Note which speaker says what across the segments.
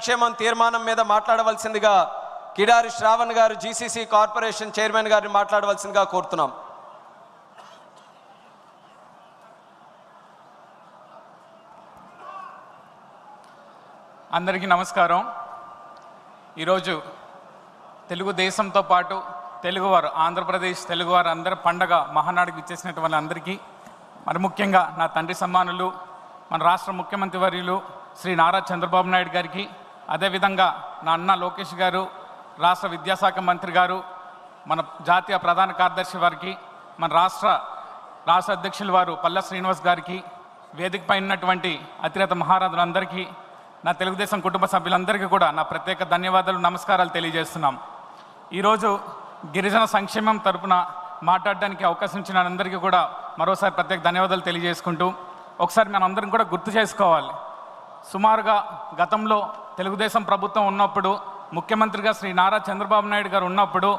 Speaker 1: సంక్షేమం తీర్మానం మీద మాట్లాడవలసిందిగా కిడారి శ్రావణ్ గారు జీసీసీ కార్పొరేషన్ చైర్మన్ గారిని మాట్లాడవలసిందిగా కోరుతున్నాం.
Speaker 2: అందరికీ నమస్కారం. ఈరోజు తెలుగుదేశంతో పాటు తెలుగువారు, ఆంధ్రప్రదేశ్ తెలుగువారు అందరి పండగ మహానాడుకు ఇచ్చేసినటువంటి అందరికీ, మరి ముఖ్యంగా నా తండ్రి సమ్మానులు మన రాష్ట్ర ముఖ్యమంత్రి వర్యులు శ్రీ నారా చంద్రబాబు నాయుడు గారికి, అదేవిధంగా నా అన్న లోకేష్ గారు, రాష్ట్ర విద్యాశాఖ మంత్రి గారు, మన జాతీయ ప్రధాన కార్యదర్శి వారికి, మన రాష్ట్ర అధ్యక్షుల వారు పల్ల శ్రీనివాస్ గారికి, వేదికపై ఉన్నటువంటి అతిరథ మహారాజులందరికీ, నా తెలుగుదేశం కుటుంబ సభ్యులందరికీ కూడా నా ప్రత్యేక ధన్యవాదాలు, నమస్కారాలు తెలియజేస్తున్నాం. ఈరోజు గిరిజన సంక్షేమం తరపున మాట్లాడడానికి అవకాశం ఇచ్చిన అందరికీ కూడా మరోసారి ప్రత్యేక ధన్యవాదాలు తెలియజేసుకుంటూ, ఒకసారి మనం అందరం కూడా గుర్తు చేసుకోవాలి. సుమారుగా గతంలో తెలుగుదేశం ప్రభుత్వం ఉన్నప్పుడు, ముఖ్యమంత్రిగా శ్రీ నారా చంద్రబాబు నాయుడు గారు ఉన్నప్పుడు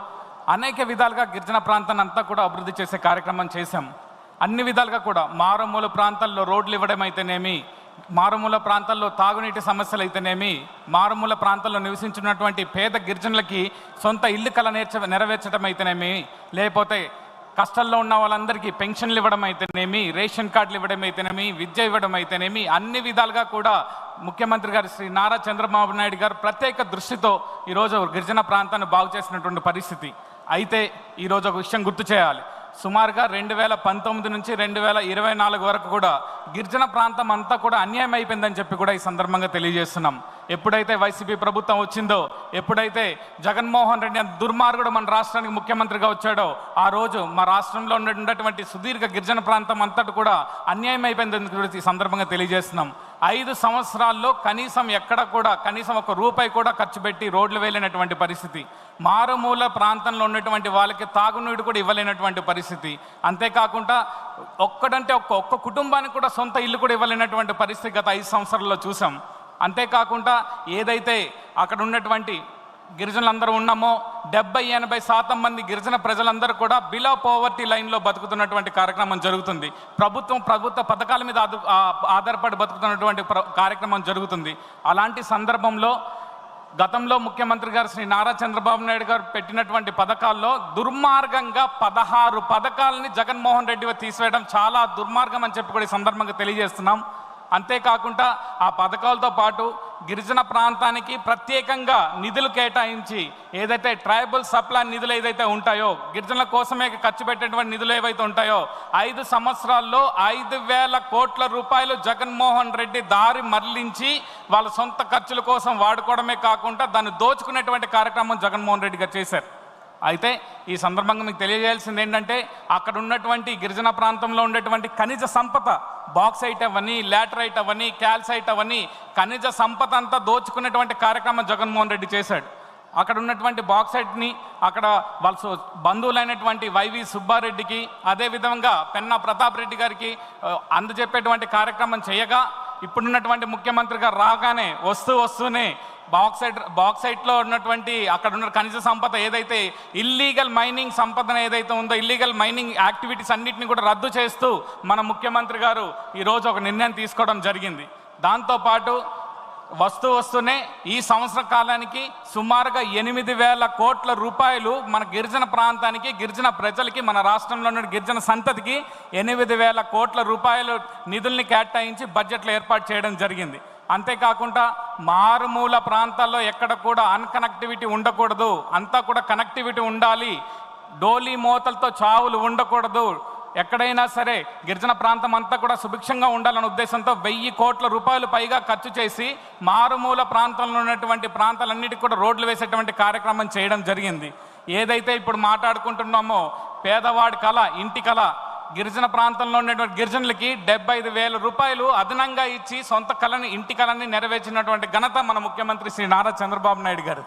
Speaker 2: అనేక విధాలుగా గిరిజన ప్రాంతాన్ని అంతా కూడా అభివృద్ధి చేసే కార్యక్రమం చేశాం. అన్ని విధాలుగా కూడా మారుమూల ప్రాంతాల్లో రోడ్లు ఇవ్వడం అయితేనేమి, మారుమూల ప్రాంతాల్లో తాగునీటి సమస్యలు అయితేనేమి, మారుమూల ప్రాంతాల్లో నివసించినటువంటి పేద గిరిజనులకి సొంత ఇల్లు కల నెరవేర్చడం అయితేనేమి, లేకపోతే కష్టాల్లో ఉన్న వాళ్ళందరికీ పెన్షన్లు ఇవ్వడం అయితేనేమి, రేషన్ కార్డులు ఇవ్వడం అయితేనేమి, విద్య ఇవ్వడం అయితేనేమి, అన్ని విధాలుగా కూడా ముఖ్యమంత్రి గారు శ్రీ నారా చంద్రబాబు నాయుడు గారు ప్రత్యేక దృష్టితో ఈరోజు గిరిజన ప్రాంతాన్ని బాగు చేసినటువంటి పరిస్థితి. అయితే ఈరోజు ఒక విషయం గుర్తు చేయాలి. సుమారుగా 2019 నుంచి 2024 వరకు కూడా గిరిజన ప్రాంతం అంతా కూడా అన్యాయం అయిపోయిందని చెప్పి కూడా ఈ సందర్భంగా తెలియజేస్తున్నాం. ఎప్పుడైతే వైసీపీ ప్రభుత్వం వచ్చిందో, ఎప్పుడైతే జగన్మోహన్ రెడ్డి దుర్మార్గుడు మన రాష్ట్రానికి ముఖ్యమంత్రిగా వచ్చాడో, ఆ రోజు మా రాష్ట్రంలో ఉన్నటువంటి సుదీర్ఘ గిరిజన ప్రాంతం అంతటి కూడా అన్యాయం అయిపోయిందని కూడా ఈ సందర్భంగా తెలియజేస్తున్నాం. 5 సంవత్సరాల్లో కనీసం ఎక్కడ కూడా కనీసం ₹1 కూడా ఖర్చు పెట్టి రోడ్లు వేయలేనటువంటి పరిస్థితి, మారుమూల ప్రాంతంలో ఉన్నటువంటి వాళ్ళకి తాగునీడు కూడా ఇవ్వలేనటువంటి పరిస్థితి, అంతేకాకుండా ఒక్క కుటుంబానికి కూడా సొంత ఇల్లు కూడా ఇవ్వలేనటువంటి పరిస్థితి గత 5 సంవత్సరాల్లో చూసాం. అంతేకాకుండా ఏదైతే అక్కడ ఉన్నటువంటి గిరిజనులందరూ ఉన్నామో 70-80% మంది గిరిజన ప్రజలందరూ కూడా బిలో పోవర్టీ లైన్లో బతుకుతున్నటువంటి కార్యక్రమం జరుగుతుంది. ప్రభుత్వ పథకాల మీద ఆధారపడి బతుకుతున్నటువంటి కార్యక్రమం జరుగుతుంది. అలాంటి సందర్భంలో గతంలో ముఖ్యమంత్రి గారు శ్రీ నారా చంద్రబాబు నాయుడు గారు పెట్టినటువంటి పథకాల్లో దుర్మార్గంగా 16 పథకాలని జగన్మోహన్ రెడ్డి తీసివేయడం చాలా దుర్మార్గం అని చెప్పి కూడా ఈ సందర్భంగా తెలియజేస్తున్నాం. అంతేకాకుండా ఆ పథకాలతో పాటు గిరిజన ప్రాంతానికి ప్రత్యేకంగా నిధులు కేటాయించి, ఏదైతే ట్రైబల్ సప్లై నిధులు ఏదైతే ఉంటాయో, గిరిజనుల కోసమే ఖర్చు పెట్టేటువంటి నిధులు ఏవైతే ఉంటాయో, 5 సంవత్సరాల్లో 5,000 కోట్ల రూపాయలు జగన్మోహన్ రెడ్డి దారి మరలించి వాళ్ళ సొంత ఖర్చుల కోసం వాడుకోవడమే కాకుండా దాన్ని దోచుకునేటువంటి కార్యక్రమం జగన్మోహన్ రెడ్డి గారు చేశారు. అయితే ఈ సందర్భంగా మీకు తెలియజేయాల్సింది ఏంటంటే, అక్కడ ఉన్నటువంటి గిరిజన ప్రాంతంలో ఉండేటువంటి ఖనిజ సంపద, బాక్సైట్ అవని, లాటరైట్ అవని, క్యాల్సైట్ అవని, ఖనిజ సంపద అంతా దోచుకునేటువంటి కార్యక్రమం జగన్మోహన్ రెడ్డి చేశాడు. అక్కడ ఉన్నటువంటి బాక్సైట్ని అక్కడ వాళ్ళ బంధువులైనటువంటి వైవి సుబ్బారెడ్డికి, అదేవిధంగా పెన్నా ప్రతాప్ రెడ్డి గారికి అందజెప్పేటువంటి కార్యక్రమం చేయగా, ఇప్పుడున్నటువంటి ముఖ్యమంత్రి గారు రాగానే వస్తూనే బాక్సైట్లో ఉన్నటువంటి అక్కడ ఉన్న ఖనిజ సంపద ఏదైతే ఇల్లీగల్ మైనింగ్ సంపదన ఏదైతే ఉందో, ఇల్లీగల్ మైనింగ్ యాక్టివిటీస్ అన్నింటినీ కూడా రద్దు చేస్తూ మన ముఖ్యమంత్రి గారు ఈరోజు ఒక నిర్ణయం తీసుకోవడం జరిగింది. దాంతోపాటు వస్తూనే ఈ సంవత్సర కాలానికి సుమారుగా 8,000 కోట్ల రూపాయలు మన గిరిజన ప్రాంతానికి, గిరిజన ప్రజలకి, మన రాష్ట్రంలో ఉన్న గిరిజన సంతతికి 8,000 కోట్ల రూపాయలు నిధుల్ని కేటాయించి బడ్జెట్లో ఏర్పాటు చేయడం జరిగింది. అంతేకాకుండా మారుమూల ప్రాంతాల్లో ఎక్కడ కూడా అన్కనెక్టివిటీ ఉండకూడదు, అంతా కూడా కనెక్టివిటీ ఉండాలి, డోలీ మోతలతో చావులు ఉండకూడదు, ఎక్కడైనా సరే గిరిజన ప్రాంతం అంతా కూడా సుభిక్షంగా ఉండాలనే ఉద్దేశంతో 1,000 కోట్ల రూపాయలు పైగా ఖర్చు చేసి మారుమూల ప్రాంతంలో ఉన్నటువంటి ప్రాంతాలన్నిటికీ కూడా రోడ్లు వేసేటువంటి కార్యక్రమం చేయడం జరిగింది. ఏదైతే ఇప్పుడు మాట్లాడుకుంటున్నామో పేదవాడి కళ, ఇంటి కళ, గిరిజన ప్రాంతంలో ఉన్నటువంటి గిరిజనులకి 75,000 రూపాయలు అదనంగా ఇచ్చి సొంత కళని, ఇంటి కళని నెరవేర్చినటువంటి ఘనత మన ముఖ్యమంత్రి శ్రీ నారా చంద్రబాబు నాయుడు గారు.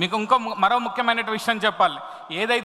Speaker 2: మీకు మరో ముఖ్యమైన విషయం చెప్పాలి. ఏదైతే